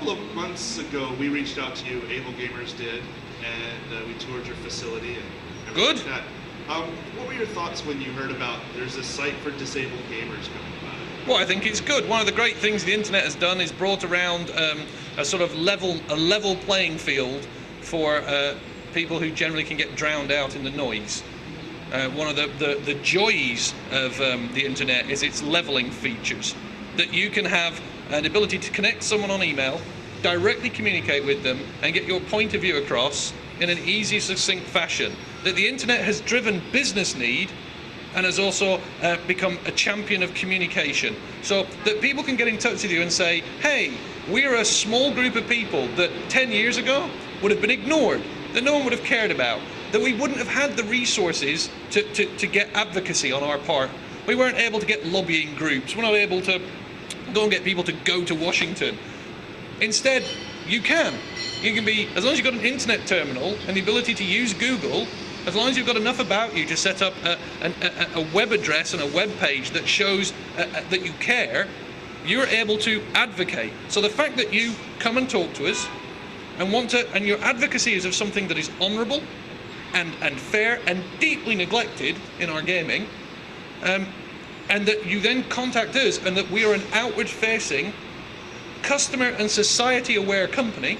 couple of months ago, we reached out to you, AbleGamers did, and we toured your facility and everything Good. like that. What were your thoughts when you heard about there's a site for disabled gamers coming by? Well, I think it's good. One of the great things the internet has done is brought around a sort of level playing field for people who generally can get drowned out in the noise. One of the joys of the internet is its leveling features, that you can have an ability to connect someone on email, directly communicate with them, and get your point of view across in an easy, succinct fashion. That the internet has driven business need and has also become a champion of communication. So that people can get in touch with you and say, hey, we're a small group of people that 10 years ago would have been ignored, that no one would have cared about, that we wouldn't have had the resources to get advocacy on our part. We weren't able to get lobbying groups, we're not able to go and get people to go to Washington. Instead, you can. You can be, as long as you've got an internet terminal and the ability to use Google, as long as you've got enough about you to set up a web address and a web page that shows that you care, you're able to advocate. So the fact that you come and talk to us and and your advocacy is of something that is honourable and fair and deeply neglected in our gaming, and that you then contact us and that we are an outward-facing, customer and society-aware company,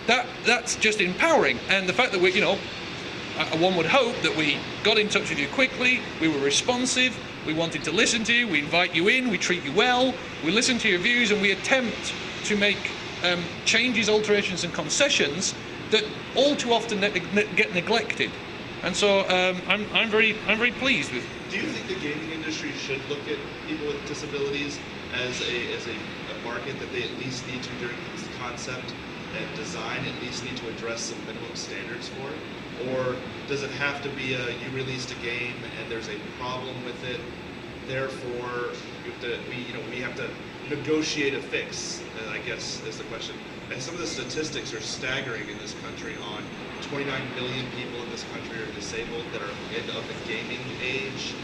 that's just empowering. And the fact that one would hope that we got in touch with you quickly, we were responsive, we wanted to listen to you, we invite you in, we treat you well, we listen to your views, and we attempt to make changes, alterations and concessions that all too often get neglected. And so I'm very pleased with. Do you think the gaming industry should look at people with disabilities as a market that they at least need to, during concept and design, at least need to address some minimum standards for? Or does it have to be you released a game and there's a problem with it, therefore we have to negotiate a fix, I guess is the question. And some of the statistics are staggering in this country on 29 million people in this country are disabled that are of the gaming age.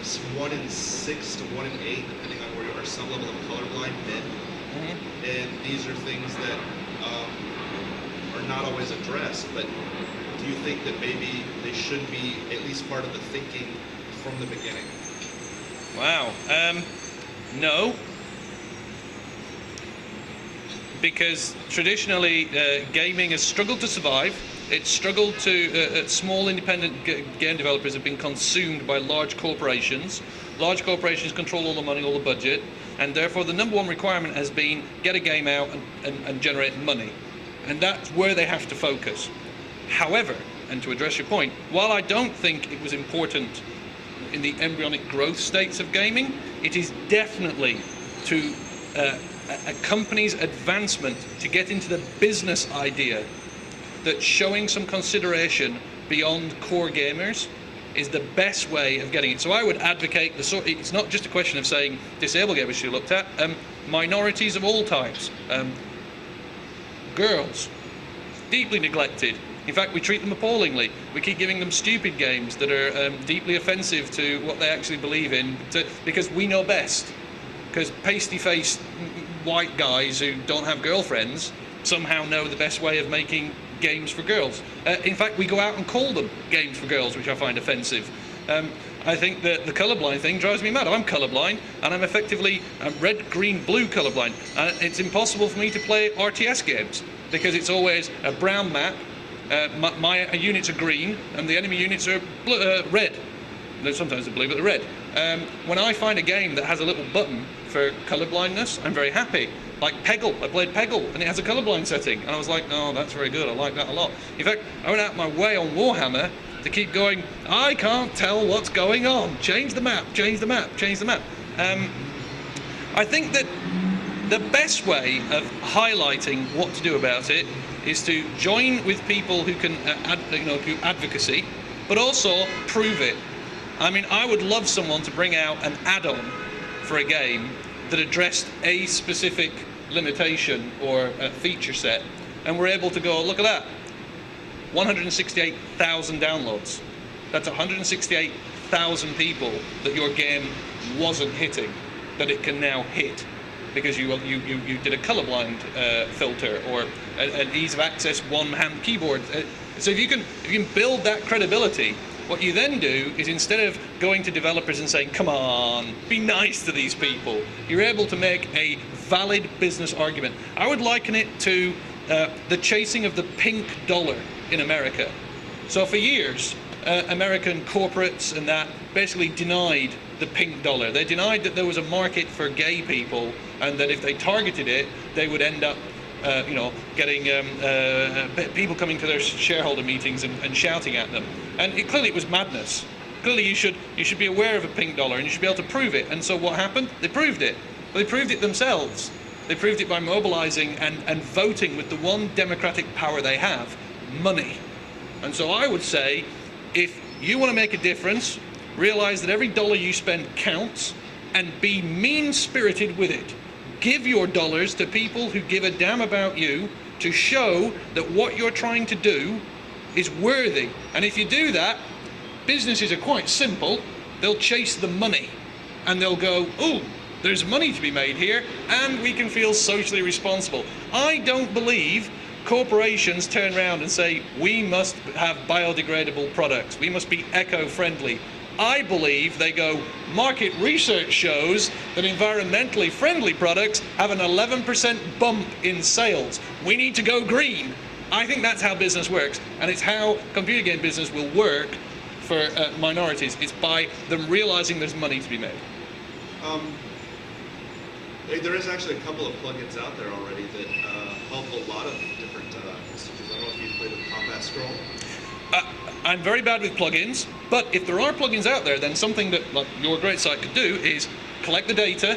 It's 1 in 6 to 1 in 8, depending on where you are, some level of colorblind men. Mm-hmm. And these are things that are not always addressed, but do you think that maybe they should be at least part of the thinking from the beginning? Wow. No. Because traditionally gaming has struggled to survive. It's struggled to, small independent game developers have been consumed by large corporations. Large corporations control all the money, all the budget, and therefore the number one requirement has been get a game out and generate money. And that's where they have to focus. However, and to address your point, while I don't think it was important in the embryonic growth states of gaming, it is definitely to a company's advancement to get into the business idea that showing some consideration beyond core gamers is the best way of getting it. So I would advocate it's not just a question of saying disabled gamers should be looked at, minorities of all types, girls, deeply neglected. In fact, we treat them appallingly. We keep giving them stupid games that are deeply offensive to what they actually believe in, because we know best. Because pasty-faced white guys who don't have girlfriends somehow know the best way of making games for girls. In fact, we go out and call them games for girls, which I find offensive. I think that the colorblind thing drives me mad. I'm colorblind, and I'm effectively red, green, blue colorblind. It's impossible for me to play RTS games because it's always a brown map. My units are green, and the enemy units are red. Sometimes they're blue, but they're red. When I find a game that has a little button for colorblindness, I'm very happy. Like Peggle, I played Peggle, and it has a colorblind setting, and I was like, oh, that's very good, I like that a lot. In fact, I went out my way on WarHammer to keep going, I can't tell what's going on. Change the map, change the map, change the map. I think that the best way of highlighting what to do about it is to join with people who can do advocacy, but also prove it. I mean, I would love someone to bring out an add-on for a game that addressed a specific limitation or a feature set, and we're able to go, look at that, 168,000 downloads. That's 168,000 people that your game wasn't hitting, that it can now hit, because you did a colorblind filter, or an ease of access one-hand keyboard. So if you can build that credibility, what you then do is, instead of going to developers and saying, come on, be nice to these people, you're able to make a valid business argument. I would liken it to the chasing of the pink dollar in America. So for years, American corporates and that basically denied the pink dollar. They denied that there was a market for gay people, and that if they targeted it, they would end up getting people coming to their shareholder meetings and shouting at them. And clearly it was madness. Clearly you should be aware of a pink dollar, and you should be able to prove it. And so what happened? They proved it. But they proved it themselves. They proved it by mobilizing and voting with the one democratic power they have, money. And so I would say, if you want to make a difference, realize that every dollar you spend counts, and be mean-spirited with it. Give your dollars to people who give a damn about you, to show that what you're trying to do is worthy. And if you do that, businesses are quite simple. They'll chase the money, and they'll go, oh, there's money to be made here, and we can feel socially responsible. I don't believe corporations turn around and say, we must have biodegradable products, we must be eco-friendly. I believe they go, market research shows that environmentally friendly products have an 11% bump in sales. We need to go green. I think that's how business works, and it's how computer game business will work for minorities. It's by them realizing there's money to be made. There is actually a couple of plugins out there already that help a lot of different instances. I don't know if you've played with Combat Scroll. I'm very bad with plugins, but if there are plugins out there, then something that like your great site could do is collect the data,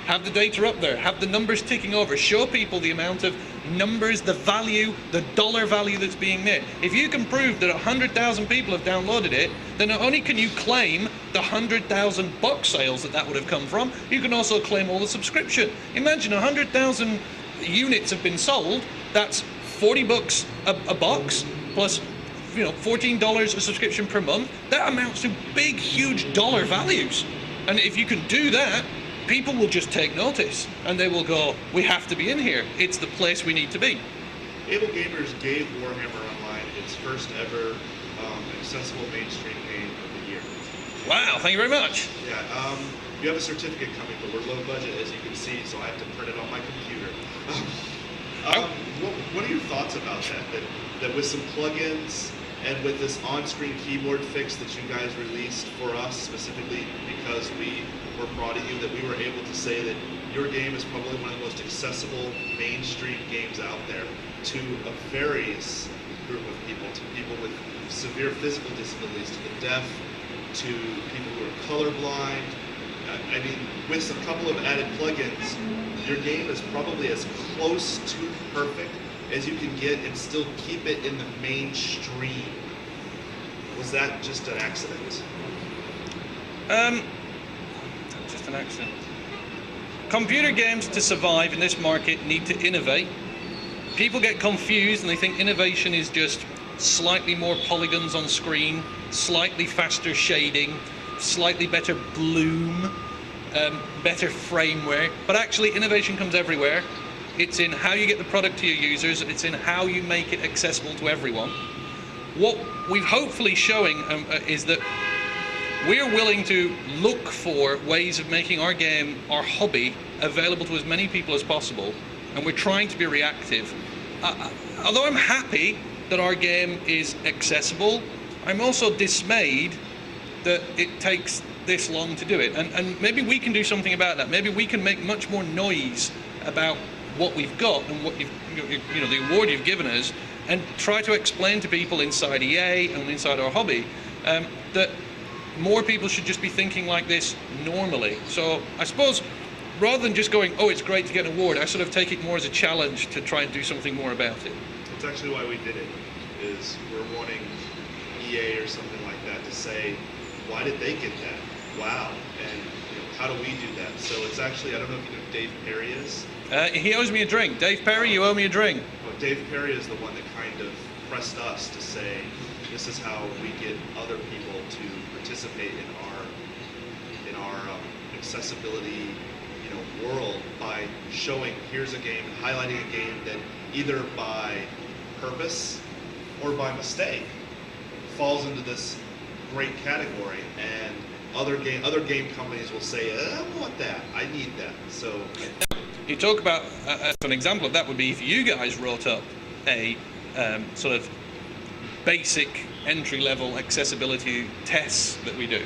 have the data up there, have the numbers ticking over, show people the amount of numbers, the value, the dollar value that's being made. If you can prove that 100,000 people have downloaded it, then not only can you claim the 100,000 box sales that would have come from, you can also claim all the subscription. Imagine 100,000 units have been sold, that's $40 a box, plus $14 a subscription per month. That amounts to big, huge dollar values. And if you can do that, people will just take notice, and they will go, we have to be in here. It's the place we need to be. AbleGamers gave WarHammer Online its first ever accessible mainstream game of the year. Wow, thank you very much. Yeah, you have a certificate coming, but we're low budget, as you can see, so I have to print it on my computer. What are your thoughts about that? That with some plugins and with this on-screen keyboard fix that you guys released for us specifically because we were proud of you, that we were able to say that your game is probably one of the most accessible mainstream games out there to a various group of people, to people with severe physical disabilities, to the deaf, to people who are colorblind. I mean, with a couple of added plugins, your game is probably as close to perfect as you can get and still keep it in the mainstream. Was that just an accident? Just an accident. Computer games, to survive in this market, need to innovate. People get confused and they think innovation is just slightly more polygons on screen, slightly faster shading, slightly better bloom, better framework. But actually, innovation comes everywhere. It's in how you get the product to your users. It's in how you make it accessible to everyone. What we're hopefully showing is that we're willing to look for ways of making our game, our hobby, available to as many people as possible, and we're trying to be reactive. Although I'm happy that our game is accessible, I'm also dismayed that it takes this long to do it. And maybe we can do something about that. Maybe we can make much more noise about what we've got and what the award you've given us, and try to explain to people inside EA and inside our hobby that more people should just be thinking like this normally. So I suppose rather than just going, oh, it's great to get an award, I sort of take it more as a challenge to try and do something more about it. That's actually why we did it, is we're wanting EA or something like that to say, why did they get that? Wow. And how do we do that? So it's actually, I don't know if you know who Dave Perry is. He owes me a drink. Dave Perry, you owe me a drink. Well, Dave Perry is the one that kind of pressed us to say, this is how we get other people to participate in our accessibility, world by showing here's a game and highlighting a game that either by purpose or by mistake falls into this great category, and other game companies will say, I want that, I need that. So you talk about an example of that would be if you guys wrote up a sort of basic entry-level accessibility tests that we do,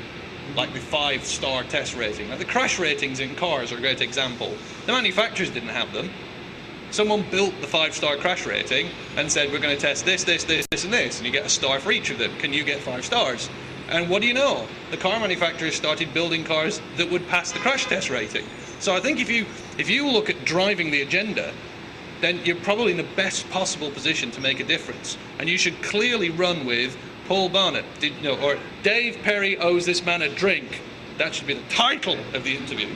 like the 5-star test rating. Now, the crash ratings in cars are a great example. The manufacturers didn't have them. Someone built the 5-star crash rating and said, we're going to test this, this, this, this, and this, and you get a star for each of them. Can you get 5 stars? And what do you know? The car manufacturers started building cars that would pass the crash test rating. So I think if you look at driving the agenda, then you're probably in the best possible position to make a difference. And you should clearly run with Paul Barnett, or Dave Perry owes this man a drink. That should be the title of the interview.